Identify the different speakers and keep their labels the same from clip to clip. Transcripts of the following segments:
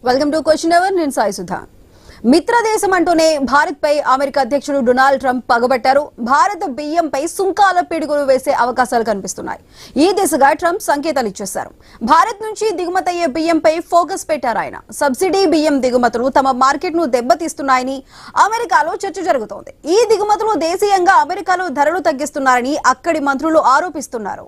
Speaker 1: Welcome to question hour. నేను సాయి సుధా. మిత్ర దేశం అంటూనే భారత్ పై అమెరికా అధ్యక్షుడు డొనాల్డ్ ట్రంప్ పగబట్టారు. భారత బియ్యంపై సుంకాల పిడుగులు వేసే అవకాశాలు కనిపిస్తున్నాయి. ఈ దిశగా ట్రంప్ సంకేతాలు ఇచ్చేశారు. భారత్ నుంచి దిగుమతయ్యే బియ్యంపై ఫోకస్ పెట్టారు ఆయన. సబ్సిడీ బియ్యం దిగుమతులు తమ మార్కెట్ ను దెబ్బతీస్తున్నాయని అమెరికాలో చర్చ జరుగుతోంది. ఈ దిగుమతులు దేశీయంగా అమెరికాలో ధరలు తగ్గిస్తున్నారని అక్కడి మంత్రులు ఆరోపిస్తున్నారు.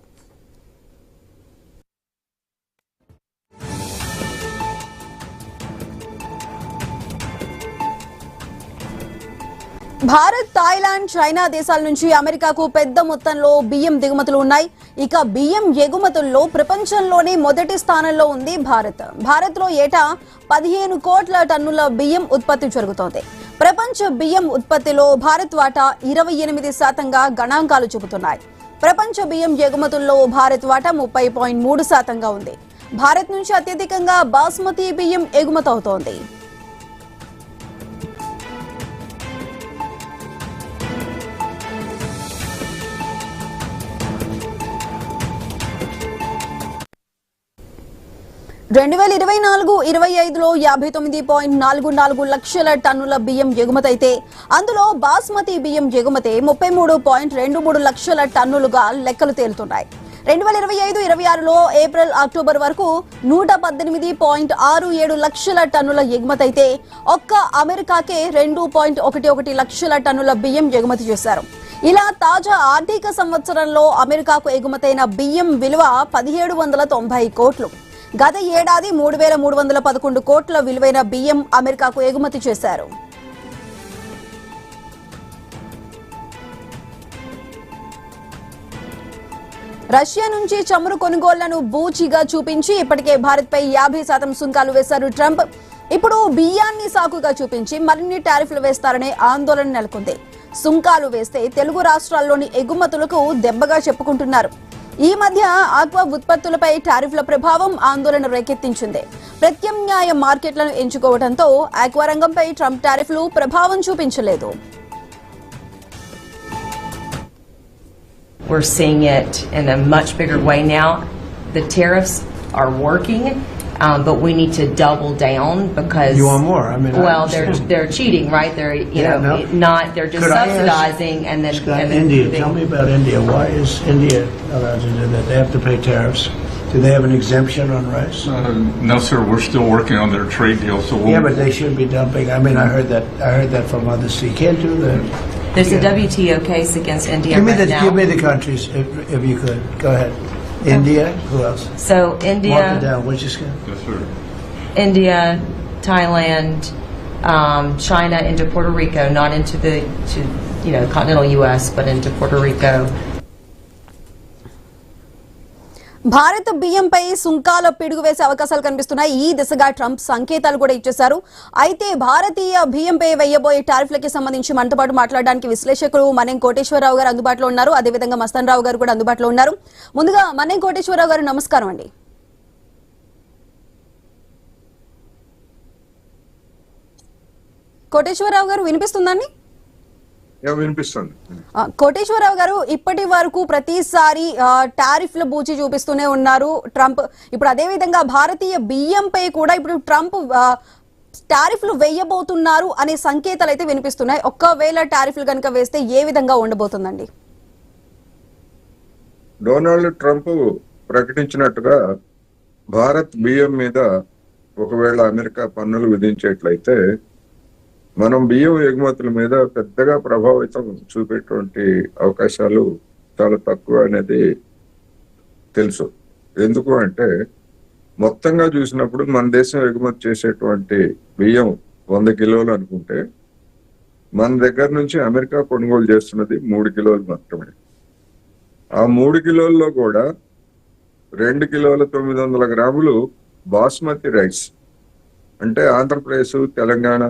Speaker 1: భారత్, థాయిలాండ్, చైనా దేశాల నుంచి అమెరికాకు పెద్ద మొత్తంలో బియ్యం దిగుమతులు ఉన్నాయి. ఇక బియ్యం ఎగుమతుల్లో ప్రపంచంలోనే మొదటి స్థానంలో ఉంది భారత్. భారత్లో ఏటా 15 కోట్ల టన్నుల బియ్యం ఉత్పత్తి జరుగుతోంది. ప్రపంచ బియ్యం ఉత్పత్తిలో భారత్ వాటా 28%గా గణాంకాలు చెబుతున్నాయి. ప్రపంచ బియ్యం ఎగుమతుల్లో భారత్ వాటా 30.3%గా ఉంది. భారత్ నుంచి అత్యధికంగా బాస్మతి బియ్యం ఎగుమతవుతోంది. రెండు 2024-25లో 59.44 లక్షల టన్నుల బియ్యం ఎగుమతైతే అందులో బాస్మతి బియ్యం ఎగుమతి 33.23 లక్షల టన్నులుగా లెక్కలు తేలుతున్నాయి. 2025-26లో ఏప్రిల్ అక్టోబర్ వరకు 118.67 లక్షల టన్నుల ఎగుమతైతే ఒక్క అమెరికాకే 2.11 లక్షల టన్నుల బియ్యం ఎగుమతి చేశారు. ఇలా తాజా ఆర్థిక సంవత్సరంలో అమెరికాకు ఎగుమతైన బియ్యం విలువ 1790 కోట్లు. గత ఏడాది 3311 కోట్ల విలువైన బియ్యం అమెరికాకు ఎగుమతి చేశారు. రష్యా నుంచి చమురు కొనుగోళ్లను బూచిగా చూపించి ఇప్పటికే భారత్పై 50% సుంకాలు వేశారు ట్రంప్. ఇప్పుడు బియ్యాన్ని సాకుగా చూపించి మరిన్ని టారిఫ్లు వేస్తారనే ఆందోళన నెలకొంది. సుంకాలు వేస్తే తెలుగు రాష్ట్రాల్లోని ఎగుమతులకు దెబ్బగా చెప్పుకుంటున్నారు. ఈ మధ్య ఆక్వా ఉత్పత్తులపై టారిఫ్ల ప్రభావం ఆందోళన రేకెత్తించింది. ప్రత్యామ్నాయ మార్కెట్లను ఎంచుకోవడంతో ఆక్వా రంగంపై ట్రంప్ టారిఫ్లు ప్రభావం చూపించలేదు.
Speaker 2: We're seeing it in a much bigger way now. The tariffs are working, but we need to double down because
Speaker 3: you want more. I mean,
Speaker 2: they're cheating, right? They're they're just subsidizing and then
Speaker 3: India. Tell me about India. Why is India allowed to do that? They have to pay tariffs. Do they have an exemption on rice?
Speaker 4: No, sir. We're still working on their trade deal. So
Speaker 3: yeah, but they should be dumping. I mean, I heard that from others. So you can't do that.
Speaker 2: There's a WTO case against India now.
Speaker 3: Give me the countries if you could. Go ahead. India. Who else?
Speaker 2: So India.
Speaker 3: Mark it down. Which is good?
Speaker 4: yes, sir.
Speaker 2: India, Thailand, China into Puerto Rico, not into the continental U.S., but into Puerto Rico.
Speaker 1: భారత బియ్యంపై సుంకాల పిడుగు వేసే అవకాశాలు కనిపిస్తున్నాయి. ఈ దిశగా Trump సంకేతాలు కూడా ఇచ్చేశారు. అయితే భారతీయ బియ్యంపై వేయబోయే టారిఫ్లకి సంబంధించి మనతో పాటు మాట్లాడడానికి విశ్లేషకులు మన్నెం కోటేశ్వరరావు గారు అందుబాటులో ఉన్నారు. అదేవిధంగా మస్తాన్ రావు గారు కూడా అందుబాటులో ఉన్నారు. ముందుగా మన్నెం కోటేశ్వరరావు గారు, నమస్కారం అండి. కోటేశ్వరరావు గారు వినిపిస్తుందండి?
Speaker 4: వినిపిస్తుంది.
Speaker 1: కోటేశ్వరరావు గారు, ఇప్పటి వరకు ప్రతిసారి టారిఫ్ల బూచి చూపిస్తూనే ఉన్నారు ట్రంప్. ఇప్పుడు అదే విధంగా భారతీయ బియ్యంపై కూడా ఇప్పుడు ట్రంప్ టారిఫ్లు వేయబోతున్నారు అనే సంకేతాలు అయితే వినిపిస్తున్నాయి. ఒక్కవేళ టారిఫ్లు కనుక వేస్తే ఏ విధంగా ఉండబోతుందండి?
Speaker 5: డొనాల్డ్ ట్రంప్ ప్రకటించినట్టుగా భారత్ బియ్యం మీద ఒకవేళ అమెరికా పన్నులు విధించేట్లయితే మనం బియ్యం ఎగుమతుల మీద పెద్దగా ప్రభావితం చూపేటువంటి అవకాశాలు చాలా తక్కువ అనేది తెలుసు. ఎందుకు అంటే మొత్తంగా చూసినప్పుడు మన దేశం ఎగుమతి చేసేటువంటి బియ్యం 100 కిలోలు అనుకుంటే మన దగ్గర నుంచి అమెరికా కొనుగోలు చేస్తున్నది 3 కిలోలు మాత్రమే. ఆ 3 కిలోల్లో కూడా 2 కిలోల 900 గ్రాములు బాస్మతి రైస్, అంటే ఆంధ్రప్రదేశ్, తెలంగాణ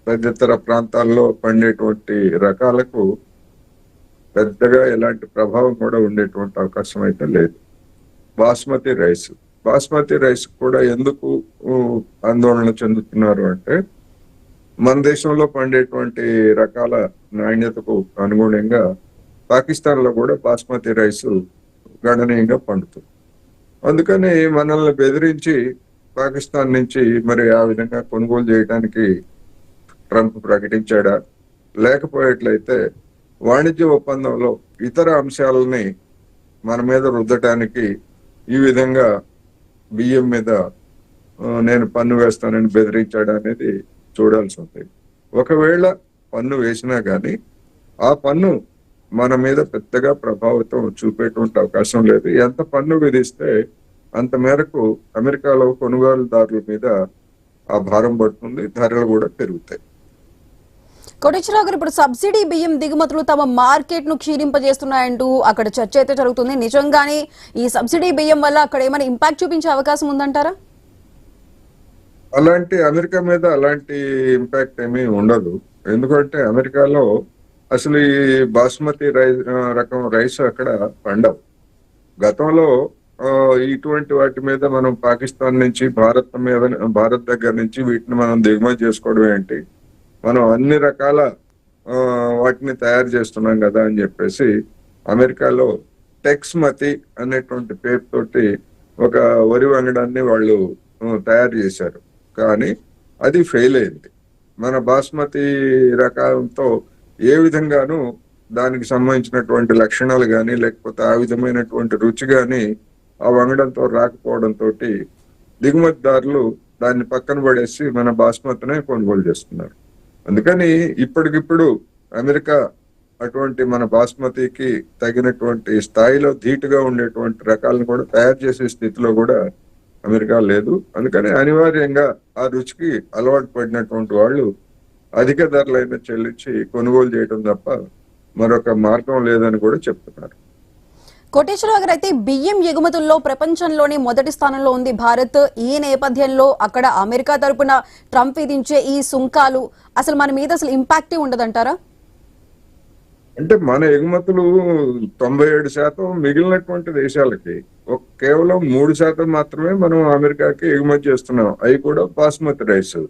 Speaker 5: తదితర ప్రాంతాల్లో పండేటువంటి రకాలకు పెద్దగా ఎలాంటి ప్రభావం కూడా ఉండేటువంటి అవకాశం అయితే లేదు. బాస్మతి రైస్ కూడా ఎందుకు ఆందోళన చెందుతున్నారు అంటే మన దేశంలో పండేటువంటి రకాల నాణ్యతకు అనుగుణంగా పాకిస్తాన్ లో కూడా బాస్మతి రైస్ గణనీయంగా పండుతుంది. అందుకని మనల్ని బెదిరించి పాకిస్తాన్ నుంచి మరి ఆ విధంగా కొనుగోలు చేయడానికి ట్రంప్ ప్రకటించాడా, లేకపోయేట్లయితే వాణిజ్య ఒప్పందంలో ఇతర అంశాలని మన మీద రుద్దటానికి ఈ విధంగా బియ్యం మీద నేను పన్ను వేస్తానని బెదిరించాడా అనేది చూడాల్సి ఉంది. ఒకవేళ పన్ను వేసినా గానీ ఆ పన్ను మన మీద పెద్దగా ప్రభావితం చూపేటువంటి అవకాశం లేదు. ఎంత పన్ను విధిస్తే అంత మేరకు అమెరికాలో కొనుగోలుదారుల మీద ఆ భారం పడుతుంది, ధరలు కూడా పెరుగుతాయి.
Speaker 1: కోటేశ్వరరావు గారు, ఇప్పుడు సబ్సిడీ బియ్యం దిగుమతులు తమ మార్కెట్ ను క్షీణింపజేస్తున్నాయంటూ అక్కడ చర్చ అయితే జరుగుతుంది. నిజంగానే ఈ సబ్సిడీ బియ్యం వల్ల అక్కడ ఏమైనా ఇంపాక్ట్ చూపించే అవకాశం ఉందంటారా?
Speaker 5: అమెరికా మీద అలాంటి ఇంపాక్ట్ ఏమీ ఉండదు. ఎందుకంటే అమెరికాలో అసలు ఈ బాస్మతి రకం రైస్ అక్కడ పండవు. గతంలో ఇటువంటి వాటి మీద మనం పాకిస్తాన్ నుంచి భారత్ దగ్గర నుంచి వీటిని మనం దిగుమతి చేసుకోవడం ఏంటి, మనం అన్ని రకాల వాటిని తయారు చేస్తున్నాం కదా అని చెప్పేసి అమెరికాలో టెక్స్మతి అనేటువంటి పేరు తోటి ఒక వరి వంగడాన్ని వాళ్ళు తయారు చేశారు. కానీ అది ఫెయిల్ అయింది. మన బాస్మతి రకంతో ఏ విధంగానూ దానికి సంబంధించినటువంటి లక్షణాలు కానీ లేకపోతే ఆ విధమైనటువంటి రుచి కానీ ఆ వంగడంతో రాకపోవడంతో దిగుమతిదారులు దాన్ని పక్కన పడేసి మన బాస్మతినే కొనుగోలు చేస్తున్నారు. అందుకని ఇప్పటికిప్పుడు అమెరికా అటువంటి మన బాస్మతికి తగినటువంటి స్థాయిలో ధీటుగా ఉండేటువంటి రకాలను కూడా తయారు చేసే స్థితిలో కూడా అమెరికా లేదు. అందుకని అనివార్యంగా ఆ రుచికి అలవాటు పడినటువంటి వాళ్ళు అధిక ధరలైన చెల్లించి కొనుగోలు చేయడం తప్ప మరొక మార్గం లేదని కూడా చెప్తున్నారు.
Speaker 1: కోటేశ్వరరావు గారు, అయితే బియ్యం ఎగుమతుల్లో ప్రపంచంలోనే మొదటి స్థానంలో ఉంది భారత్. ఈ నేపథ్యంలో అక్కడ అమెరికా తరపున ట్రంప్ విధించే ఈ సుంకాలు అసలు మన మీద అసలు ఇంపాక్టే ఉండదంటారా?
Speaker 5: అంటే మన ఎగుమతులు 97% మిగిలినటువంటి దేశాలకి కేవలం 3% మాత్రమే మనం అమెరికాకి ఎగుమతి చేస్తున్నాం, అవి కూడా బాస్మతి రైస్.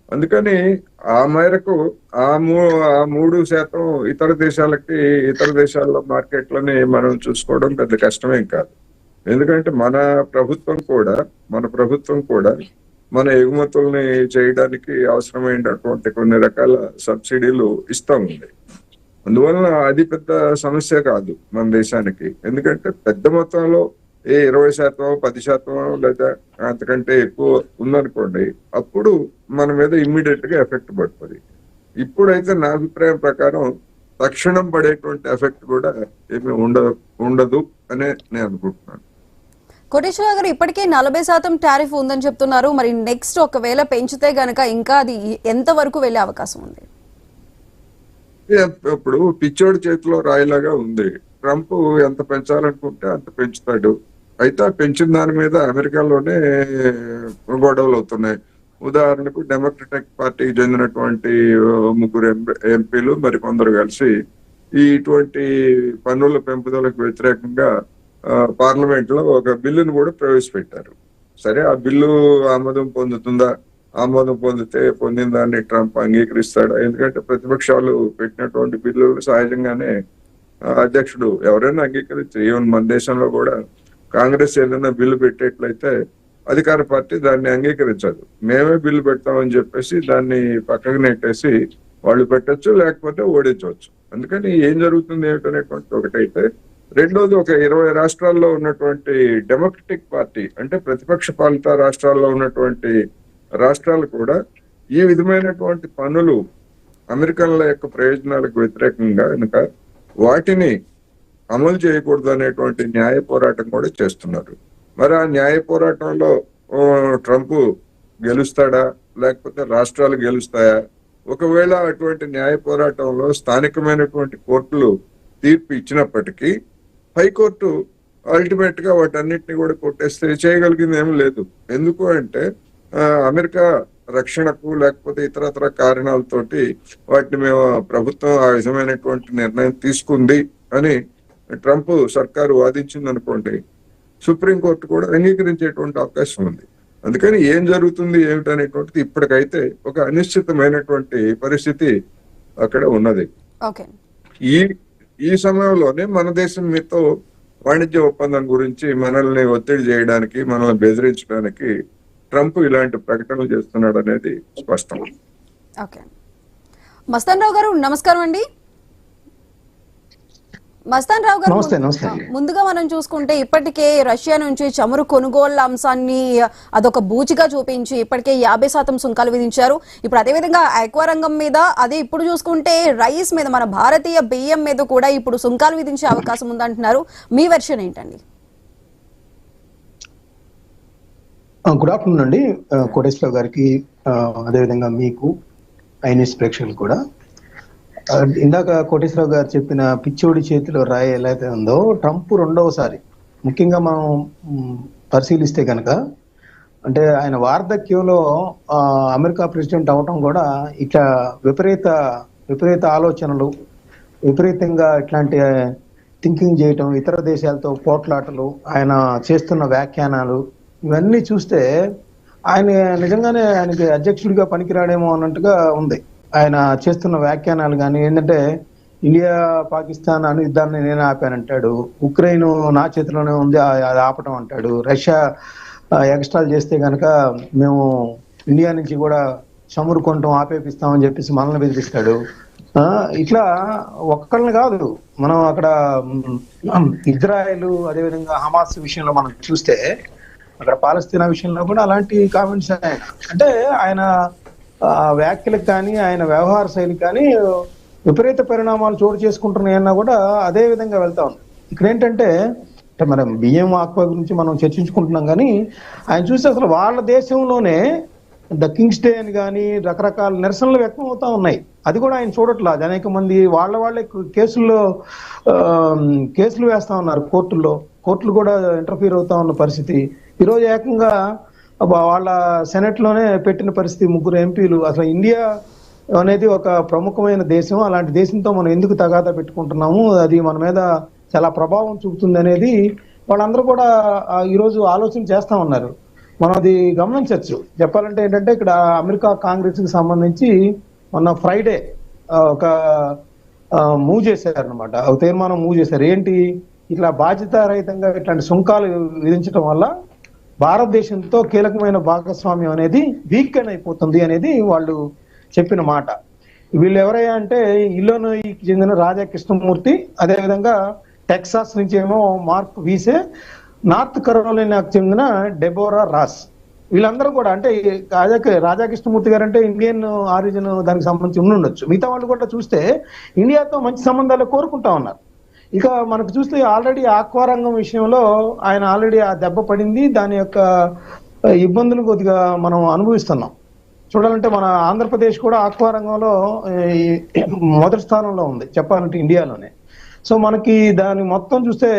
Speaker 5: అందుకని ఆ మేరకు ఆ 3% ఇతర దేశాల్లో మార్కెట్లని మనం చూసుకోవడం పెద్ద కష్టమేం కాదు. ఎందుకంటే మన ప్రభుత్వం కూడా మన ఎగుమతుల్ని చేయడానికి అవసరమైనటువంటి కొన్ని రకాల సబ్సిడీలు ఇస్తా ఉంది. అందువలన అది పెద్ద సమస్య కాదు మన దేశానికి. ఎందుకంటే పెద్ద మొత్తంలో 20%, 10% లేదా అంతకంటే ఎక్కువ ఉందనుకోండి, అప్పుడు మన మీద ఇమ్మీడియట్ గా ఎఫెక్ట్ పడుతుంది. ఇప్పుడైతే నా అభిప్రాయం ప్రకారం తక్షణం పడేటువంటి ఎఫెక్ట్ కూడా ఏమీ ఉండదు అనే నేను అనుకుంటున్నాను.
Speaker 1: కోటేశ్వరరావు గారు, ఇప్పటికే 40% టారిఫ్ ఉందని చెప్తున్నారు. మరి నెక్స్ట్ ఒకవేళ పెంచితే గనక ఇంకా అది ఎంత వరకు వెళ్లే అవకాశం ఉంది?
Speaker 5: ఇప్పుడు పిచ్చోడి చేతిలో రాయిలాగా ఉంది. ట్రంప్ ఎంత పెంచాలనుకుంటే అంత పెంచుతాడు. అయితే పెంచిన దాని మీద అమెరికాలోనే గొడవలు అవుతున్నాయి. ఉదాహరణకు డెమోక్రటిక్ పార్టీకి చెందినటువంటి 3 ఎంపీలు మరి కొందరు కలిసి ఇటువంటి పన్నుల పెంపుదలకు వ్యతిరేకంగా పార్లమెంట్ లో ఒక బిల్లును కూడా ప్రవేశపెట్టారు. సరే, ఆ బిల్లు ఆమోదం పొందుతుందా? ఆమోదం పొందిన దాన్ని ట్రంప్ అంగీకరిస్తాడా? ఎందుకంటే ప్రతిపక్షాలు పెట్టినటువంటి బిల్లులు సహజంగానే అధ్యక్షుడు ఎవరైనా అంగీకరించారు. ఈవెన్ మన దేశంలో కూడా కాంగ్రెస్ ఏదైనా బిల్లు పెట్టేట్లయితే అధికార పార్టీ దాన్ని అంగీకరించదు. మేమే బిల్లు పెడతామని చెప్పేసి దాన్ని పక్కకు నెట్టేసి వాళ్ళు పెట్టచ్చు, లేకపోతే ఓడించవచ్చు. అందుకని ఏం జరుగుతుంది ఏమిటనేటువంటి ఒకటైతే, రెండోది ఒక 20 రాష్ట్రాల్లో ఉన్నటువంటి డెమోక్రటిక్ పార్టీ అంటే ప్రతిపక్ష పాలిత రాష్ట్రాల్లో ఉన్నటువంటి రాష్ట్రాలు కూడా ఈ విధమైనటువంటి పన్నులు అమెరికన్ల యొక్క ప్రయోజనాలకు వ్యతిరేకంగా కనుక వాటిని అమలు చేయకూడదు అనేటువంటి న్యాయ పోరాటం కూడా చేస్తున్నారు. మరి ఆ న్యాయ పోరాటంలో ట్రంప్ గెలుస్తాడా, లేకపోతే రాష్ట్రాలు గెలుస్తాయా? ఒకవేళ అటువంటి న్యాయ పోరాటంలో స్థానికమైనటువంటి కోర్టులు తీర్పు ఇచ్చినప్పటికీ హైకోర్టు అల్టిమేట్ గా వాటన్నిటిని కూడా కొట్టేస్తే చేయగలిగింది ఏమీ లేదు. ఎందుకు అంటే అమెరికా రక్షణకు లేకపోతే ఇతరత్ర కారణాలతోటి వాటిని మేము ప్రభుత్వం ఆ విధమైనటువంటి నిర్ణయం తీసుకుంది అని ట్రంప్ సర్కారు వాదించింది అనుకోండి, సుప్రీంకోర్టు కూడా అంగీకరించేటువంటి అవకాశం ఉంది. అందుకని ఏం జరుగుతుంది ఏమిటనేటువంటిది ఇప్పటికైతే ఒక అనిశ్చితమైనటువంటి పరిస్థితి అక్కడ ఉన్నది. ఈ సమయంలోనే మన దేశం మీతో వాణిజ్య ఒప్పందం గురించి మనల్ని ఒత్తిడి చేయడానికి, మనల్ని బెదిరించడానికి ట్రంప్ ఇలాంటి ప్రకటనలు చేస్తున్నాడు అనేది స్పష్టం.
Speaker 1: ఓకే, మస్తాన్ రావు గారు నమస్కారం అండి. మస్తాన్ రావు గారు,
Speaker 6: నమస్తే.
Speaker 1: ముందుగా మనం చూసుకుంటే ఇప్పటికే రష్యా నుంచి చమురు కొనుగోళ్ల అంశాన్ని అదొక బూచిగా చూపించి ఇప్పటికే 50% సుంకాలు విధించారు. ఇప్పుడు అదేవిధంగా ఆక్వా రంగం మీద, అదే ఇప్పుడు చూసుకుంటే రైస్ మీద, మన భారతీయ బియ్యం మీద కూడా ఇప్పుడు సుంకాలు విధించే అవకాశం ఉందంటున్నారు. మీ వెర్షన్ ఏంటండి?
Speaker 6: గుడ్ ఆఫ్టర్నూన్ అండి కోటేశ్వరరావు గారికి, అదేవిధంగా మీకు ఐనిస్ ప్రేక్షకులు కూడా. ఇందాక కోటేశ్వరరావు గారు చెప్పిన పిచ్చోడి చేతిలో రాయి ఎలా అయితే ఉందో, ట్రంప్ రెండవసారి ముఖ్యంగా మనం పరిశీలిస్తే కనుక, అంటే ఆయన వార్ధక్యంలో అమెరికా ప్రెసిడెంట్ అవటం కూడా ఇట్లా విపరీత ఆలోచనలు, విపరీతంగా ఇట్లాంటి థింకింగ్ చేయటం, ఇతర దేశాలతో పోట్లాటలు, ఆయన చేస్తున్న వ్యాఖ్యానాలు, ఇవన్నీ చూస్తే ఆయన నిజంగానే ఆయనకి అధ్యక్షుడిగా పనికిరాడేమో అన్నట్టుగా ఉంది. ఆయన చేస్తున్న వ్యాఖ్యానాలు కానీ ఏంటంటే, ఇండియా పాకిస్తాన్ అను యుద్ధాన్ని నేను ఆపానంటాడు, ఉక్రెయిన్ నా చేతిలోనే ఉంది అది ఆపటం అంటాడు, రష్యా ఎక్స్ట్రాలు చేస్తే కనుక మేము ఇండియా నుంచి కూడా చమురు కొనటం ఆపేపిస్తామని చెప్పేసి మనల్ని బెదిరిస్తాడు. ఇట్లా ఒక్కళ్ళని కాదు, మనం అక్కడ ఇజ్రాయెల్ అదేవిధంగా హమాస్ విషయంలో మనం చూస్తే, అక్కడ పాలస్తీనా విషయంలో కూడా అలాంటి కామెంట్స్ అంటే ఆయన వ్యాఖ్యలకు కానీ ఆయన వ్యవహార శైలి కానీ విపరీత పరిణామాలు చోటు చేసుకుంటున్నాయన్నా కూడా అదే విధంగా వెళ్తా ఉంది. ఇక్కడ ఏంటంటే, మనం బియ్యం ఆక్వా గురించి మనం చర్చించుకుంటున్నాం కానీ ఆయన చూస్తే అసలు వాళ్ళ దేశంలోనే ద కింగ్స్ డే అని కానీ రకరకాల నిరసనలు వ్యక్తం అవుతా ఉన్నాయి. అది కూడా ఆయన చూడట్లేదు. అనేక మంది వాళ్ళే కేసులు వేస్తా ఉన్నారు కోర్టులు కూడా ఇంటర్ఫీర్ అవుతా ఉన్న పరిస్థితి. ఈరోజు ఏకంగా వాళ్ళ సెనెట్ లోనే పెట్టిన పరిస్థితి, 3 ఎంపీలు. అసలు ఇండియా అనేది ఒక ప్రముఖమైన దేశం, అలాంటి దేశంతో మనం ఎందుకు తగాదా పెట్టుకుంటున్నాము, అది మన మీద చాలా ప్రభావం చూపుతుంది అనేది వాళ్ళందరూ కూడా ఈరోజు ఆలోచన చేస్తా ఉన్నారు. మనం అది గమనించవచ్చు. చెప్పాలంటే ఏంటంటే, ఇక్కడ అమెరికా కాంగ్రెస్ కి సంబంధించి మొన్న ఫ్రైడే ఒక మూవ్ చేశారనమాట, ఒక తీర్మానం మూవ్ చేశారు. ఏంటి, ఇట్లా బాధ్యతారహితంగా ఇట్లాంటి సుంకాలు విధించడం వల్ల భారతదేశంతో కీలకమైన భాగస్వామ్యం అనేది వీకెన్ అయిపోతుంది అనేది వాళ్ళు చెప్పిన మాట. వీళ్ళు ఎవరయ్యా అంటే, ఇల్లినాయికి చెందిన రాజా కృష్ణమూర్తి, అదేవిధంగా టెక్సాస్ నుంచి ఏమో మార్క్ వీసే, నార్త్ కరోలినాకు చెందిన డెబోరా రాస్. వీళ్ళందరూ కూడా అంటే రాజా కృష్ణమూర్తి గారు అంటే ఇండియన్ ఆరిజిన్ దానికి సంబంధించి ఉండొచ్చు. మిగతా వాళ్ళు కూడా చూస్తే ఇండియాతో మంచి సంబంధాలు కోరుకుంటా ఉన్నారు. ఇక మనకు చూస్తే ఆల్రెడీ ఆక్వా రంగం విషయంలో ఆయన ఆల్రెడీ ఆ దెబ్బ పడింది. దాని యొక్క ఇబ్బందులు కొద్దిగా మనం అనుభవిస్తున్నాం. చూడాలంటే మన ఆంధ్రప్రదేశ్ కూడా ఆక్వా రంగంలో మొదటి స్థానంలో ఉంది చెప్పాలంటే ఇండియాలోనే. సో మనకి దాని మొత్తం చూస్తే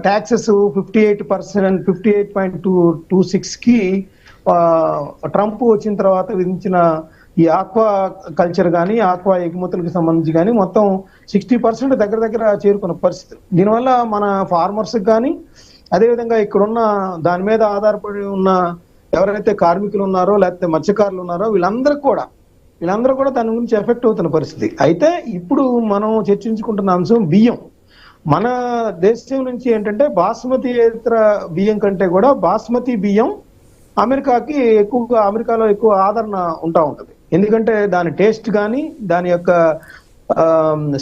Speaker 6: ట్యాక్సెస్ 58%, 58.26కి ట్రంప్ వచ్చిన తర్వాత విధించిన ఈ ఆక్వా కల్చర్ కానీ ఆక్వా ఎగుమతులకు సంబంధించి కానీ మొత్తం 60% దగ్గర చేరుకున్న పరిస్థితి. దీనివల్ల మన ఫార్మర్స్ కానీ, అదేవిధంగా ఇక్కడున్న దాని మీద ఆధారపడి ఉన్న ఎవరైతే కార్మికులు ఉన్నారో లేకపోతే మత్స్యకారులు ఉన్నారో వీళ్ళందరూ కూడా దాని గురించి ఎఫెక్ట్ అవుతున్న పరిస్థితి. అయితే ఇప్పుడు మనం చర్చించుకుంటున్న అంశం బియ్యం. మన దేశం నుంచి ఏంటంటే బాస్మతి ఇతర బియ్యం కంటే కూడా బాస్మతి బియ్యం అమెరికాలో ఎక్కువ ఆదరణ ఉంటా ఉంటది. ఎందుకంటే దాని టేస్ట్ కానీ, దాని యొక్క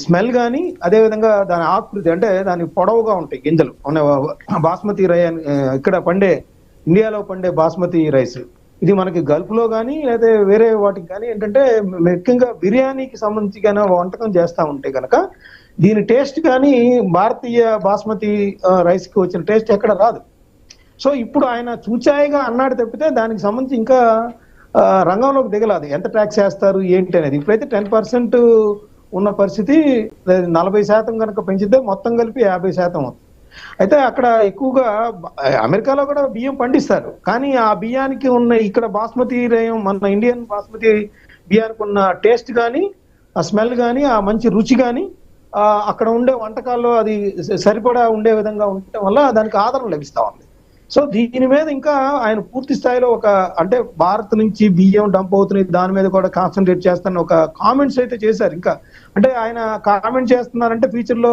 Speaker 6: స్మెల్ కానీ, అదేవిధంగా దాని ఆకృతి, అంటే దాని పొడవుగా ఉంటాయి గింజలు. బాస్మతి ఇక్కడ ఇండియాలో పండే బాస్మతి రైస్ ఇది మనకి గల్ఫ్ లో కానీ లేదా వేరే వాటికి కానీ ఏంటంటే ముఖ్యంగా బిర్యానీకి సంబంధించి కానీ వంటకం చేస్తా ఉంటే కనుక దీని టేస్ట్ కానీ భారతీయ బాస్మతి రైస్ కి వచ్చిన టేస్ట్ ఎక్కడ రాదు. సో ఇప్పుడు ఆయన చూచాయిగా అన్నాడు తప్పితే దానికి సంబంధించి ఇంకా రంగంలోకి దిగలేదు. ఎంత ట్యాక్స్ వేస్తారు ఏంటి అనేది. ఇప్పుడైతే 10% ఉన్న పరిస్థితి, 40% కనుక పెంచితే మొత్తం కలిపి 50% అవుతుంది. అయితే అక్కడ ఎక్కువగా అమెరికాలో కూడా బియ్యం పండిస్తారు, కానీ ఆ బియ్యానికి ఉన్న ఇక్కడ బాస్మతి మన ఇండియన్ బాస్మతి బియ్యానికి ఉన్న టేస్ట్ కానీ, ఆ స్మెల్ కానీ, ఆ మంచి రుచి కానీ అక్కడ ఉండే వంటకాల్లో అది సరిపడా ఉండే విధంగా ఉండటం వల్ల దానికి ఆదరణ లభిస్తా ఉంది. సో దీని మీద ఇంకా ఆయన పూర్తి స్థాయిలో అంటే భారత్ నుంచి బియ్యం డంప్ అవుతున్నాయి దాని మీద కూడా కాన్సన్ట్రేట్ చేస్తాను ఒక కామెంట్స్ అయితే చేశారు. ఇంకా అంటే ఆయన కామెంట్ చేస్తున్నారంటే ఫ్యూచర్ లో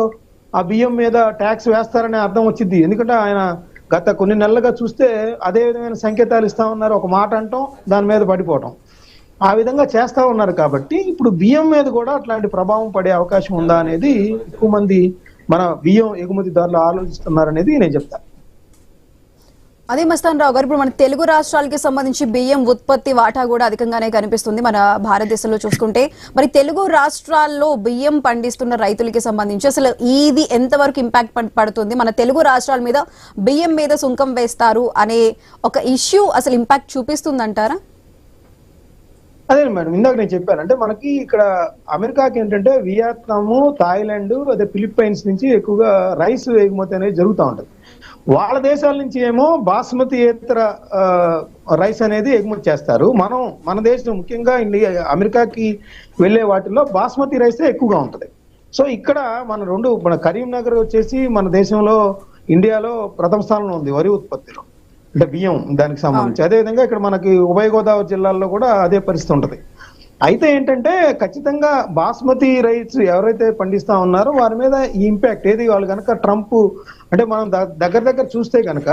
Speaker 6: ఆ బియ్యం మీద ట్యాక్స్ వేస్తారనే అర్థం వచ్చింది. ఎందుకంటే ఆయన గత కొన్ని నెలలుగా చూస్తే అదే విధమైన సంకేతాలు ఇస్తా ఉన్నారు. ఒక మాట అంటాం, దాని మీద పడిపోవటం, ఆ విధంగా చేస్తా ఉన్నారు. కాబట్టి ఇప్పుడు బియ్యం మీద కూడా అట్లాంటి ప్రభావం పడే అవకాశం ఉందా అనేది ఎక్కువ మంది మన బియ్యం ఎగుమతిదారులు ఆలోచిస్తున్నారనేది నేను చెప్తాను.
Speaker 1: అదే మస్తాన్ రావు గారు, ఇప్పుడు మన తెలుగు రాష్ట్రాలకి సంబంధించి బియ్యం ఉత్పత్తి వాటా కూడా అధికంగానే కనిపిస్తుంది మన భారతదేశంలో చూసుకుంటే. మరి తెలుగు రాష్ట్రాల్లో బియ్యం పండిస్తున్న రైతులకి సంబంధించి అసలు ఇది ఎంతవరకు ఇంపాక్ట్ పడుతుంది, మన తెలుగు రాష్ట్రాల మీద బియ్యం మీద సుంకం వేస్తారు అనే ఒక ఇష్యూ అసలు ఇంపాక్ట్ చూపిస్తుందంటారా?
Speaker 6: అదే మేడం, ఇందాక నేను చెప్పాను. అంటే మనకి ఇక్కడ అమెరికాకి ఏంటంటే వియత్నాము, థాయిలాండ్, అదే ఫిలిప్పైన్స్ నుంచి ఎక్కువగా రైస్ ఎగుమతి అనేది జరుగుతూ ఉంటుంది. వాళ్ళ దేశాల నుంచి ఏమో బాస్మతి ఏతర రైస్ అనేది ఎగుమతి చేస్తారు. మన దేశం ముఖ్యంగా అమెరికాకి వెళ్లే వాటిల్లో బాస్మతి రైసే ఎక్కువగా ఉంటుంది. సో ఇక్కడ మన కరీంనగర్ వచ్చేసి మన దేశంలో ఇండియాలో ప్రథమ స్థానంలో ఉంది వరి ఉత్పత్తిలో, అంటే బియ్యం దానికి సంబంధించి. అదేవిధంగా ఇక్కడ మనకి ఉభయ గోదావరి జిల్లాల్లో కూడా అదే పరిస్థితి ఉంటుంది. అయితే ఏంటంటే ఖచ్చితంగా బాస్మతి రైస్ ఎవరైతే పండిస్తా ఉన్నారో వారి మీద ఈ ఇంపాక్ట్ ఏది, వాళ్ళు కనుక ట్రంప్ అంటే మనం దగ్గర చూస్తే కనుక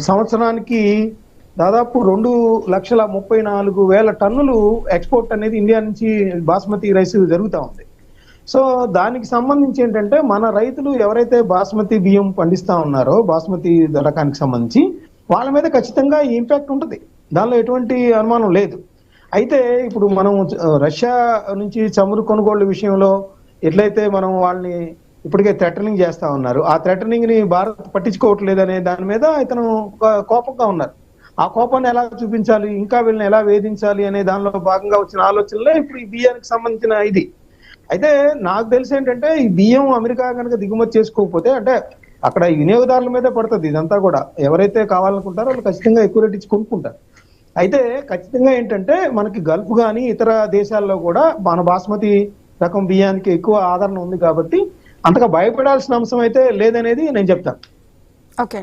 Speaker 6: సంవత్సరానికి దాదాపు 2,34,000 టన్నులు ఎక్స్పోర్ట్ అనేది ఇండియా నుంచి బాస్మతి రైస్ జరుగుతూ ఉంది. సో దానికి సంబంధించి ఏంటంటే మన రైతులు ఎవరైతే బాస్మతి బియ్యం పండిస్తా ఉన్నారో బాస్మతి రకానికి సంబంధించి వాళ్ళ మీద ఖచ్చితంగా ఈ ఇంపాక్ట్ ఉంటుంది, దానిలో ఎటువంటి అనుమానం లేదు. అయితే ఇప్పుడు మనం రష్యా నుంచి చమురు కొనుగోళ్ల విషయంలో ఎట్లయితే మనం వాళ్ళని ఇప్పటికే థ్రెటనింగ్ చేస్తా ఉన్నారు, ఆ థ్రెటనింగ్ ని భారత్ పట్టించుకోవట్లేదు అనే దాని మీద ఇతను కోపంగా ఉన్నారు. ఆ కోపాన్ని ఎలా చూపించాలి, ఇంకా వీళ్ళని ఎలా వేధించాలి అనే దానిలో భాగంగా వచ్చిన ఆలోచనలే ఇప్పుడు ఈ బియ్యానికి సంబంధించిన ఇది. అయితే నాకు తెలిసి ఏంటంటే ఈ బియ్యం అమెరికా కనుక దిగుమతి చేసుకోకపోతే అంటే అక్కడ వినియోగదారుల మీద పడుతుంది ఇదంతా కూడా. ఎవరైతే కావాలనుకుంటారో వాళ్ళు ఖచ్చితంగా ఎక్కువ రేట్ ఇచ్చి కొనుక్కుంటారు. అయితే ఖచ్చితంగా ఏంటంటే మనకి గల్ఫ్ కానీ ఇతర దేశాల్లో కూడా మన బాస్మతి రకం బియ్యానికి ఎక్కువ ఆదరణ ఉంది కాబట్టి అంతగా భయపడాల్సిన అంశం అయితే లేదనేది నేను చెప్తాను.
Speaker 1: ఓకే,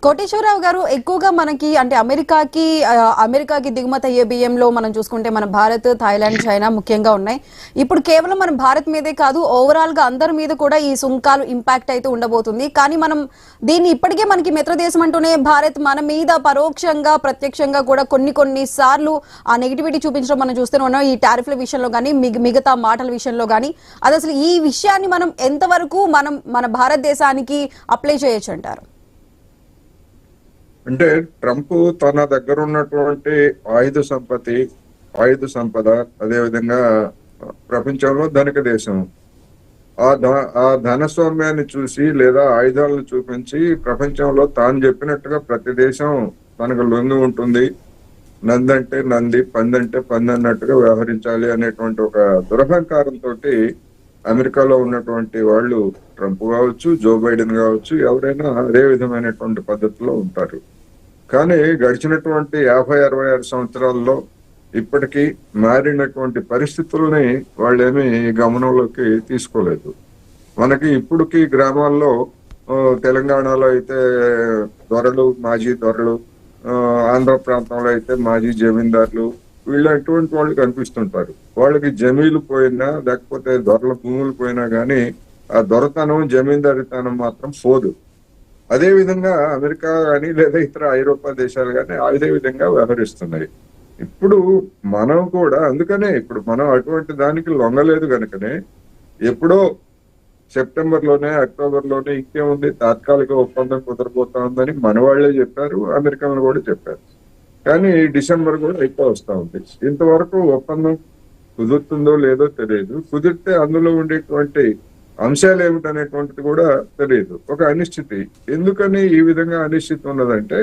Speaker 1: కోటేశ్వరరావు గారు, ఎక్కువగా మనకి అంటే అమెరికాకి దిగుమతి అయ్యే బియ్యంలో మనం చూసుకుంటే మన భారత్, థాయిలాండ్, చైనా ముఖ్యంగా ఉన్నాయి. ఇప్పుడు కేవలం మన భారత్ మీదే కాదు, ఓవరాల్ గా అందరి మీద కూడా ఈ సుంకాలు ఇంపాక్ట్ అయితే ఉండబోతుంది. కానీ మనం దీన్ని ఇప్పటికే మనకి మిత్ర దేశం అంటూనే భారత్ మన మీద పరోక్షంగా ప్రత్యక్షంగా కూడా కొన్ని సార్లు ఆ నెగిటివిటీ చూపించడం మనం చూస్తూనే ఉన్నాం, ఈ టారిఫ్ల విషయంలో కానీ మిగతా మాటల విషయంలో కానీ. అది అసలు ఈ విషయాన్ని మనం ఎంతవరకు మన భారతదేశానికి అప్లై చేయొచ్చు అంటారు?
Speaker 5: అంటే ట్రంప్ తన దగ్గర ఉన్నటువంటి ఆయుధ సంపద అదేవిధంగా ప్రపంచంలో ధనిక దేశం, ఆ ధనస్వామ్యాన్ని చూసి లేదా ఆయుధాలను చూపించి ప్రపంచంలో తాను చెప్పినట్టుగా ప్రతి దేశం తనకు లొంగి ఉంటుంది, నందంటే నంది, పందంటే పంది అన్నట్టుగా వ్యవహరించాలి అనేటువంటి ఒక దురహంకారంతో అమెరికాలో ఉన్నటువంటి వాళ్ళు ట్రంప్ కావచ్చు, జో బైడెన్ కావచ్చు, ఎవరైనా అదే విధమైనటువంటి పద్ధతిలో ఉంటారు. కానీ గడిచినటువంటి 50-66 సంవత్సరాల్లో ఇప్పటికీ మారినటువంటి పరిస్థితుల్ని వాళ్ళేమీ గమనంలోకి తీసుకోలేదు. మనకి ఇప్పుడుకి గ్రామాల్లో తెలంగాణలో అయితే దొరలు, మాజీ దొరలు, ఆంధ్ర ప్రాంతంలో అయితే మాజీ జమీందారులు, వీళ్ళు అటువంటి వాళ్ళు కనిపిస్తుంటారు. వాళ్ళకి జమీలు పోయినా లేకపోతే దొరల భూములు పోయినా కానీ ఆ దొరతనం, జమీందారితనం మాత్రం పోదు. అదే విధంగా అమెరికా కానీ లేదా ఇతర ఐరోపా దేశాలు కానీ అదే విధంగా వ్యవహరిస్తున్నాయి. ఇప్పుడు మనం కూడా అందుకనే ఇప్పుడు మనం అటువంటి దానికి లొంగలేదు కనుకనే ఎప్పుడో సెప్టెంబర్లోనే, అక్టోబర్లోనే ఇంకేముంది తాత్కాలిక ఒప్పందం కుదరబోతా ఉందని మన వాళ్లే చెప్పారు, అమెరికన్లు కూడా చెప్పారు. కానీ డిసెంబర్ కూడా ఎక్కువ వస్తా ఉంది. ఇంతవరకు ఒప్పందం కుదురుతుందో లేదో తెలియదు. కుదిరితే అందులో ఉండేటువంటి అంశాలు ఏమిటనేటువంటిది కూడా తెలియదు. ఒక అనిశ్చితి. ఎందుకని ఈ విధంగా అనిశ్చితి ఉన్నదంటే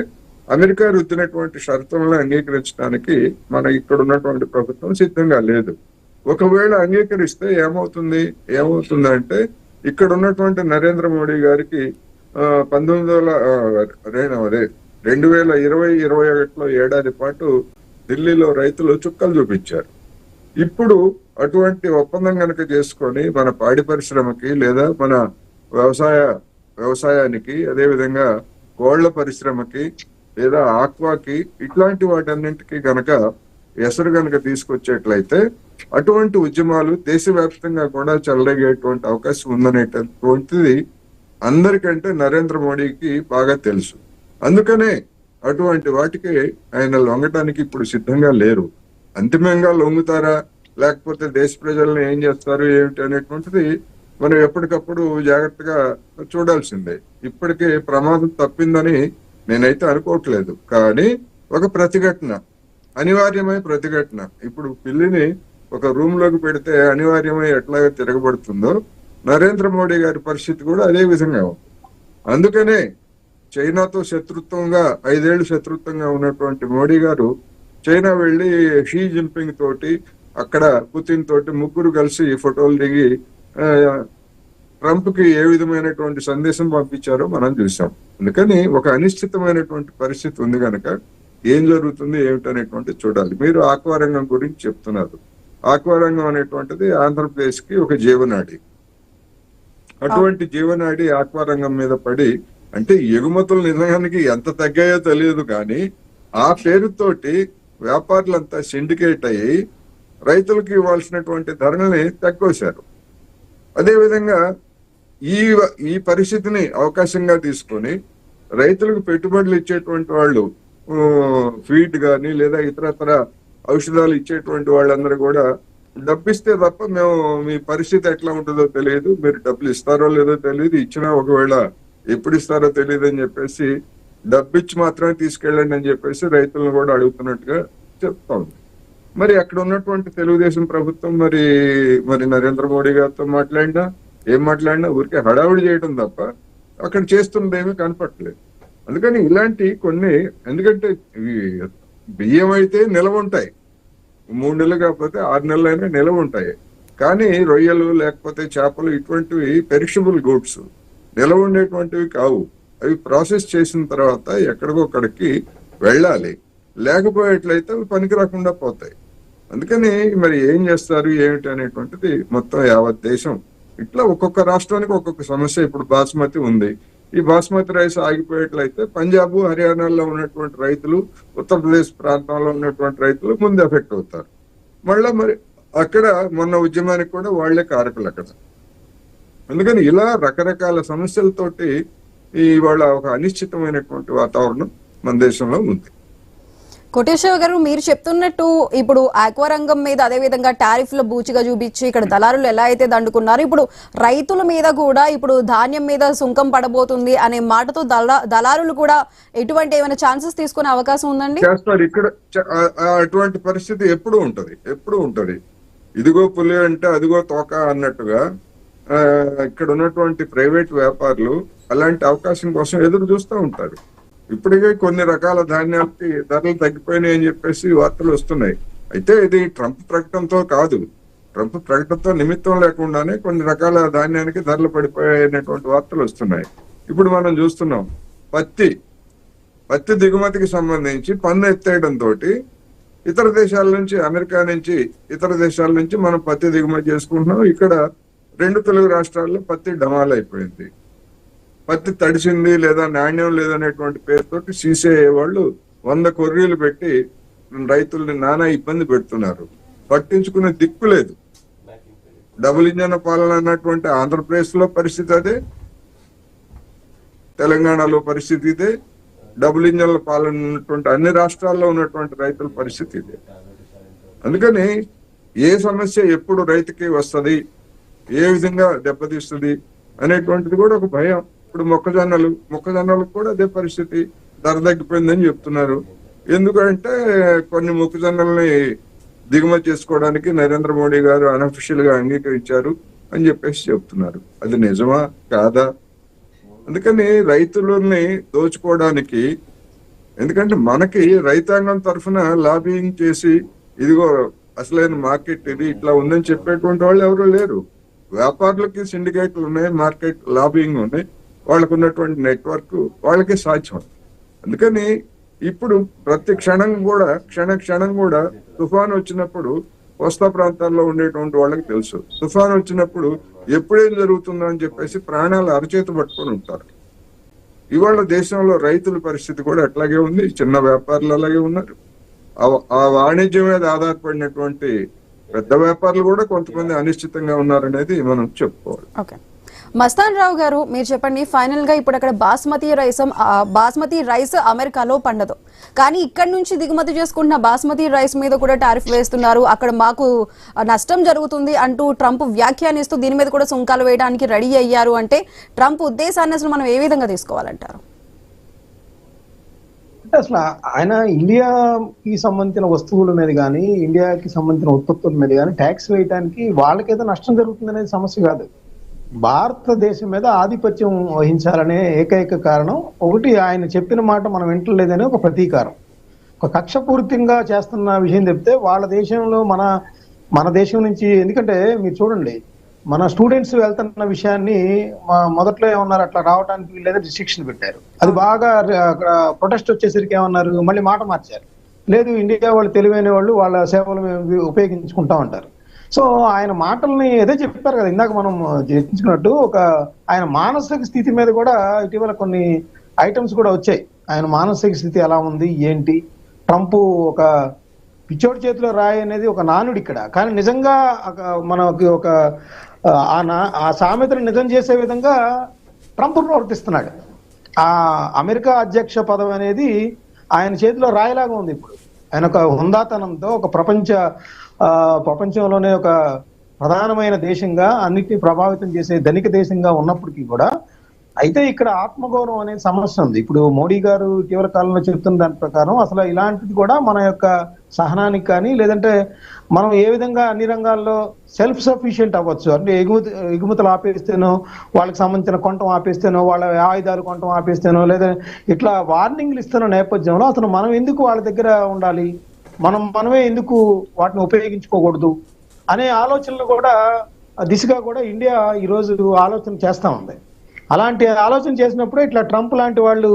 Speaker 5: అమెరికా రుద్దినటువంటి షరతులను అంగీకరించడానికి మన ఇక్కడ ఉన్నటువంటి ప్రభుత్వం సిద్ధంగా లేదు. ఒకవేళ అంగీకరిస్తే ఏమవుతుందంటే ఇక్కడ ఉన్నటువంటి నరేంద్ర మోడీ గారికి 2020-21లో ఏడాది పాటు ఢిల్లీలో రైతులు చుక్కలు చూపించారు. ఇప్పుడు అటువంటి ఒప్పందం కనుక చేసుకొని మన పాడి పరిశ్రమకి లేదా మన వ్యవసాయానికి అదేవిధంగా కోళ్ల పరిశ్రమకి లేదా ఆక్వాకి ఇట్లాంటి వాటన్నింటికి గనక ఎసరు గనక తీసుకొచ్చేట్లయితే అటువంటి ఉద్యమాలు దేశవ్యాప్తంగా కూడా చెలరేగేటువంటి అవకాశం ఉందనేటటువంటిది అందరికంటే నరేంద్ర మోడీకి బాగా తెలుసు. అందుకనే అటువంటి వాటికి ఆయన లొంగటానికి ఇప్పుడు సిద్ధంగా లేరు. అంతిమంగా లొంగుతారా లేకపోతే దేశ ప్రజలను ఏం చేస్తారు ఏమిటి అనేటువంటిది మనం ఎప్పటికప్పుడు జాగ్రత్తగా చూడాల్సిందే. ఇప్పటికే ప్రమాదం తప్పిందని నేనైతే అనుకోవట్లేదు. కానీ ఒక ప్రతిఘటన, అనివార్యమై ప్రతిఘటన. ఇప్పుడు పిల్లిని ఒక రూమ్ లోకి పెడితే అనివార్యమై ఎట్లాగా తిరగబడుతుందో నరేంద్ర మోడీ గారి పరిస్థితి కూడా అదే విధంగా ఉంది. అందుకనే చైనాతో శత్రుత్వంగా 5 ఏళ్లు శత్రుత్వంగా ఉన్నటువంటి మోడీ గారు చైనా వెళ్లి షీ జిన్పింగ్ తోటి అక్కడ పుతిన్ తోటి ముగ్గురు కలిసి ఫోటోలు దిగి ట్రంప్ కి ఏ విధమైనటువంటి సందేశం పంపించారో మనం చూసాం. అందుకని ఒక అనిశ్చితమైనటువంటి పరిస్థితి ఉంది కనుక ఏం జరుగుతుంది ఏమిటనేటువంటి చూడాలి. మీరు ఆక్వారంగం గురించి చెప్తున్నారు. ఆక్వారంగం అనేటువంటిది ఆంధ్రప్రదేశ్ కి ఒక జీవనాడి. అటువంటి జీవనాడి ఆక్వారంగం మీద పడి అంటే ఎగుమతులు నిజానికి ఎంత తగ్గాయో తెలియదు కానీ ఆ పేరుతోటి వ్యాపారులంతా సిండికేట్ అయ్యి రైతులకు ఇవ్వాల్సినటువంటి ధరల్ని తక్కువేశారు. అదేవిధంగా ఈ పరిస్థితిని అవకాశంగా తీసుకొని రైతులకు పెట్టుబడులు ఇచ్చేటువంటి వాళ్ళు ఫీడ్ కానీ లేదా ఇతరతర ఔషధాలు ఇచ్చేటువంటి వాళ్ళందరూ కూడా డబ్బిస్తే తప్ప మేము మీ పరిస్థితి ఎట్లా ఉంటుందో తెలియదు, మీరు డబ్బులు ఇస్తారో లేదో తెలియదు, ఇచ్చినా ఒకవేళ ఎప్పుడు ఇస్తారో తెలియదు అని చెప్పేసి డబ్బిచ్చి మాత్రమే తీసుకెళ్ళండి అని చెప్పేసి రైతులను కూడా అడుగుతున్నట్టుగా చెప్తా ఉంది. మరి అక్కడ ఉన్నటువంటి తెలుగుదేశం ప్రభుత్వం మరి నరేంద్ర మోడీ గారితో మాట్లాడినా ఏం మాట్లాడినా ఊరికే హడావుడి చేయడం తప్ప అక్కడ చేస్తున్నది ఏమీ కనపట్లేదు. అందుకని ఇలాంటి కొన్ని, ఎందుకంటే బియ్యం అయితే నిలవ ఉంటాయి, 3 నెలలు కాకపోతే 6 నెలలైనా నిలవ ఉంటాయి. కానీ రొయ్యలు లేకపోతే చేపలు ఇటువంటివి పెరిషబుల్ గూడ్స్, నిలవ ఉండేటువంటివి కావు. అవి ప్రాసెస్ చేసిన తర్వాత ఎక్కడికొక్కడికి వెళ్ళాలి, లేకపోయేట్లయితే అవి పనికి రాకుండా పోతాయి. అందుకని మరి ఏం చేస్తారు ఏమిటి అనేటువంటిది మొత్తం యావత్ దేశం ఇట్లా ఒక్కొక్క రాష్ట్రానికి ఒక్కొక్క సమస్య. ఇప్పుడు బాస్మతి ఉంది, ఈ బాస్మతి రైస్ ఆగిపోయేట్లయితే పంజాబ్ హర్యానాలో ఉన్నటువంటి రైతులు, ఉత్తరప్రదేశ్ ప్రాంతంలో ఉన్నటువంటి రైతులు ముందు ఎఫెక్ట్ అవుతారు. మళ్ళా మరి అక్కడ మొన్న ఉద్యమానికి కూడా వాళ్లే కారకులు అక్కడ. అందుకని ఇలా రకరకాల సమస్యలతోటి ఇవాళ ఒక అనిశ్చితమైనటువంటి వాతావరణం మన దేశంలో ఉంది.
Speaker 1: కోటేశ్వర గారు, మీరు చెప్తున్నట్టు ఇప్పుడు ఆక్వా రంగం మీద అదే విధంగా టారిఫ్ల బూచిగా చూపించి ఇక్కడ దళారులు ఎలా అయితే దండుకున్నారు, ఇప్పుడు రైతుల మీద కూడా ఇప్పుడు ధాన్యం మీద సుంకం పడబోతుంది అనే మాటతో దళారులు కూడా ఎటువంటి ఏమైనా ఛాన్సెస్ తీసుకునే అవకాశం ఉందండి?
Speaker 5: చేస్తారు. ఇక్కడ అటువంటి పరిస్థితి ఎప్పుడు ఉంటది. ఇదిగో పులి అంటే అదిగో తోక అన్నట్టుగా ఇక్కడ ఉన్నటువంటి ప్రైవేట్ వ్యాపారులు అలాంటి అవకాశం కోసం ఎదురు చూస్తూ ఉంటారు. ఇప్పటికే కొన్ని రకాల ధాన్యాలకి ధరలు తగ్గిపోయినాయి అని చెప్పేసి వార్తలు వస్తున్నాయి. అయితే ఇది ట్రంప్ ప్రకటనతో కాదు, ట్రంప్ ప్రకటనతో నిమిత్తం లేకుండానే కొన్ని రకాల ధాన్యానికి ధరలు పడిపోయాయనేటువంటి వార్తలు వస్తున్నాయి. ఇప్పుడు మనం చూస్తున్నాం పత్తి దిగుమతికి సంబంధించి పన్ను ఎత్తేయడంతో ఇతర దేశాల నుంచి, అమెరికా నుంచి, ఇతర దేశాల నుంచి మనం పత్తి దిగుమతి చేసుకుంటున్నాం. ఇక్కడ 2 తెలుగు రాష్ట్రాల్లో పత్తి డమాల్ అయిపోయింది. పత్తి తడిసింది లేదా నాణ్యం లేదనేటువంటి పేరుతోటి సీసీఐ వాళ్ళు 100 కొర్రీలు పెట్టి రైతుల్ని నానా ఇబ్బంది పెడుతున్నారు. పట్టించుకునే దిక్కు లేదు. డబుల్ ఇంజన్ పాలన అన్నటువంటి ఆంధ్రప్రదేశ్ లో పరిస్థితి అదే, తెలంగాణలో పరిస్థితి ఇదే, డబుల్ ఇంజన్ల పాలన ఉన్నటువంటి అన్ని రాష్ట్రాల్లో ఉన్నటువంటి రైతుల పరిస్థితి ఇదే. అందుకని ఏ సమస్య ఎప్పుడు రైతుకి వస్తుంది, ఏ విధంగా దెబ్బతీస్తుంది అనేటువంటిది కూడా ఒక భయం. ఇప్పుడు మొక్కజొన్నలకు కూడా అదే పరిస్థితి, ధర తగ్గిపోయిందని చెప్తున్నారు. ఎందుకంటే కొన్ని మొక్కజొన్నల్ని దిగుమతి చేసుకోవడానికి నరేంద్ర మోడీ గారు అన్అఫిషియల్ గా అంగీకరించారు అని చెప్పేసి చెప్తున్నారు. అది నిజమా కాదా? అందుకని రైతులని దోచుకోవడానికి, ఎందుకంటే మనకి రైతాంగం తరఫున లాబింగ్ చేసి ఇదిగో అసలైన మార్కెట్ ఇది ఇట్లా ఉందని చెప్పేటువంటి వాళ్ళు ఎవరు లేరు. వ్యాపారులకి సిండికేట్లు ఉన్నాయి, మార్కెట్ లాబింగ్ ఉన్నాయి, వాళ్ళకు ఉన్నటువంటి నెట్వర్క్ వాళ్ళకే సాధ్యం. అందుకని ఇప్పుడు ప్రతి క్షణం కూడా తుఫాను వచ్చినప్పుడు కోస్తా ప్రాంతాల్లో ఉండేటువంటి వాళ్ళకి తెలుసు. తుఫాను వచ్చినప్పుడు ఎప్పుడేం జరుగుతుందో అని చెప్పేసి ప్రాణాలు అరచేత పట్టుకొని ఉంటారు. ఇవాళ దేశంలో రైతుల పరిస్థితి కూడా అట్లాగే ఉంది, చిన్న వ్యాపారులు అలాగే ఉన్నారు. ఆ వాణిజ్యం మీద ఆధారపడినటువంటి పెద్ద వ్యాపారులు కూడా కొంతమంది అనిశ్చితంగా ఉన్నారనేది మనం చెప్పుకోవాలి.
Speaker 1: మస్తాన్ రావు గారు, మీరు చెప్పండి, ఫైనల్ గా ఇప్పుడు అక్కడ బాస్మతి రైస్ అమెరికాలో పండదు, కానీ ఇక్కడ నుంచి దిగుమతి చేసుకుంటున్న బాస్మతి రైస్ మీద కూడా టారిఫ్ వేస్తున్నారు, అక్కడ మాకు నష్టం జరుగుతుంది అంటూ ట్రంప్ వ్యాఖ్యానిస్తూ దీని మీద కూడా సుంకాలు వేయడానికి రెడీ అయ్యారు అంటే ట్రంప్ ఉద్దేశాన్ని అసలు మనం ఏ విధంగా తీసుకోవాలంటారు?
Speaker 6: అసలు ఆయన ఇండియాకి సంబంధించిన వస్తువుల మీద కానీ ఇండియాకి సంబంధించిన ఉత్పత్తుల మీద కానీ ట్యాక్స్ వేయడానికి వాళ్ళకేదో నష్టం జరుగుతుంది అనేది సమస్య కాదు. భారతదేశం మీద ఆధిపత్యం వహించాలనే ఏకైక కారణం ఒకటి, ఆయన చెప్పిన మాట మనం వింటలేదనే ఒక ప్రతీకారం, ఒక కక్షపూరితంగా చేస్తున్న విషయం చెప్తే వాళ్ళ దేశంలో మన దేశం నుంచి, ఎందుకంటే మీరు చూడండి మన స్టూడెంట్స్ వెళ్తున్న విషయాన్ని మొదట్లో ఏమన్నారు, అట్లా రావడానికి వీళ్ళేదో రిస్ట్రిక్షన్ పెట్టారు, అది బాగా ప్రొటెస్ట్ వచ్చేసరికి ఏమన్నారు, మళ్ళీ మాట మార్చారు, లేదు ఇండియా వాళ్ళు తెలివైన వాళ్ళు వాళ్ళ సేవలు మేము ఉపయోగించుకుంటా ఉంటారు. సో ఆయన మాటల్ని ఏదో చెప్పారు కదా ఇందాక మనం చర్చించుకున్నట్టు, ఒక ఆయన మానసిక స్థితి మీద కూడా ఇటీవల కొన్ని ఐటమ్స్ కూడా వచ్చాయి. ఆయన మానసిక స్థితి ఎలా ఉంది ఏంటి, ట్రంప్ ఒక పిచ్చోడి చేతిలో రాయి అనేది ఒక నానుడు ఇక్కడ, కానీ నిజంగా మనకి ఒక ఆ సామెతను నిజం చేసే విధంగా ట్రంప్ ప్రవర్తిస్తున్నాడు. ఆ అమెరికా అధ్యక్ష పదవి అనేది ఆయన చేతిలో రాయిలాగా ఉంది ఇప్పుడు. ఆయన ఒక హుందాతనంతో ఒక ప్రపంచంలోనే ఒక ప్రధానమైన దేశంగా అన్నిటినీ ప్రభావితం చేసే ధనిక దేశంగా ఉన్నప్పటికీ కూడా, అయితే ఇక్కడ ఆత్మగౌరవం అనే సమస్య ఉంది. ఇప్పుడు మోడీ గారు ఇటీవల కాలంలో చెప్తున్న దాని ప్రకారం అసలు ఇలాంటిది కూడా మన యొక్క సహనానికి కానీ, లేదంటే మనం ఏ విధంగా అన్ని రంగాల్లో సెల్ఫ్ సఫిషియెంట్ అవ్వచ్చు, అంటే ఎగుమతులు ఆపేస్తేనో, వాళ్ళకి సంబంధించిన కొనటం ఆపేస్తేనో, వాళ్ళ ఆయుధాలు కొనటం ఆపేస్తేనో, లేదా ఇట్లా వార్నింగ్లు ఇస్తున్న నేపథ్యంలో అసలు మనం ఎందుకు వాళ్ళ దగ్గర ఉండాలి, మనమే ఎందుకు వాటిని ఉపయోగించుకోకూడదు అనే ఆలోచనలు కూడా దిశగా కూడా ఇండియా ఈరోజు ఆలోచన చేస్తా ఉంది. అలాంటి ఆలోచన చేసినప్పుడు ఇట్లా ట్రంప్ లాంటి వాళ్ళు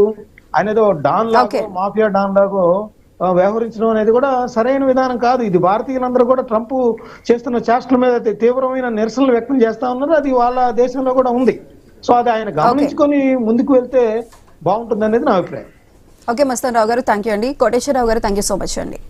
Speaker 6: ఆయన ఏదో డాన్ లాగో మాఫియా డాన్ లాగో వ్యవహరించడం అనేది కూడా సరైన విధానం కాదు. ఇది భారతీయులందరూ కూడా ట్రంప్ చేస్తున్న చేష్టల మీద తీవ్రమైన నిరసనలు వ్యక్తం చేస్తా ఉన్నారు, అది వాళ్ళ దేశంలో కూడా ఉంది. సో అది ఆయన గమనించుకొని ముందుకు వెళ్తే బాగుంటుంది అనేది నా అభిప్రాయం.
Speaker 1: ఓకే మస్తాన్ రావు గారు, థ్యాంక్ యూ అండి. కోటేశ్వరరావు గారు, థ్యాంక్ యూ సో మచ్ అండి.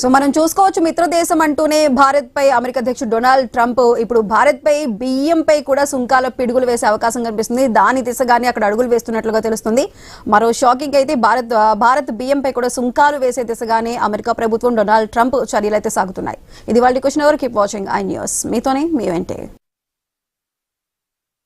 Speaker 1: సో మనం చూసుకోవచ్చు, మిత్రదేశం అంటూనే భారత్ పై అమెరికా అధ్యక్షుడు డొనాల్డ్ ట్రంప్ ఇప్పుడు భారత్ పై బియ్యంపై కూడా సుంకాల పిడుగులు వేసే అవకాశం కనిపిస్తుంది. దాని దిశగానే అక్కడ అడుగులు వేస్తున్నట్లుగా తెలుస్తుంది. మరో షాకింగ్ అయితే భారత్ బియ్యంపై కూడా సుంకాలు వేసే దిశగానే అమెరికా ప్రభుత్వం డొనాల్డ్ ట్రంప్ చర్యలు అయితే సాగుతున్నాయి. ఇది వాళ్ళ క్వశ్చన్ ఎవరు. Keep watching I news. మీతోనే మీ వెంటే.